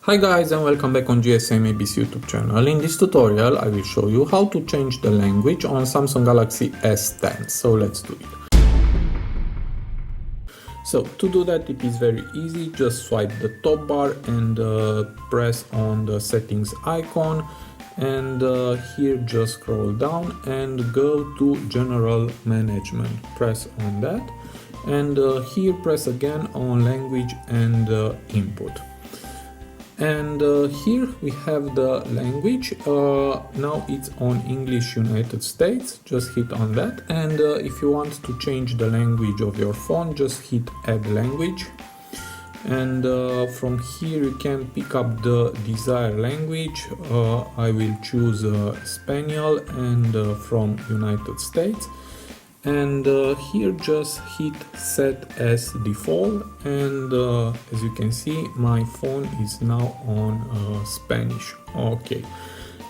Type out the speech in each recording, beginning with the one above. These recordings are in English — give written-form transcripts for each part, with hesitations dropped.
Hi guys, and welcome back on GSM-ABC YouTube channel. In this tutorial I will show you how to change the language on Samsung Galaxy S10. So let's do it. So to do that it is very easy. Just swipe the top bar and press on the settings icon, and here just scroll down and go to general management. Press on that, and here press again on language and input. And here we have the language. Now it's on English United States. Just hit on that, and if you want to change the language of your phone, just hit add language, and from here you can pick up the desired language. I will choose Spanish, and from United States, and here just hit set as default, and as you can see my phone is now on Spanish. Okay,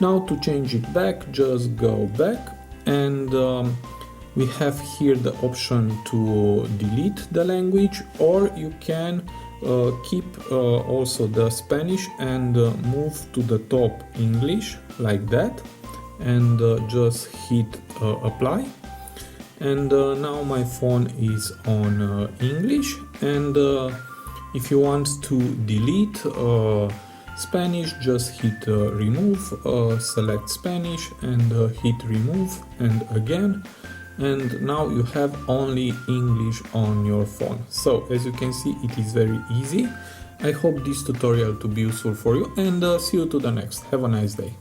now to change it back, just go back, and we have here the option to delete the language, or you can keep also the Spanish and move to the top English like that, and just hit apply. And now my phone is on English, and if you want to delete Spanish, just hit remove, select Spanish and hit remove, and again, and now you have only English on your phone. So as you can see, it is very easy. I hope this tutorial to be useful for you, and see you to the next. Have a nice day.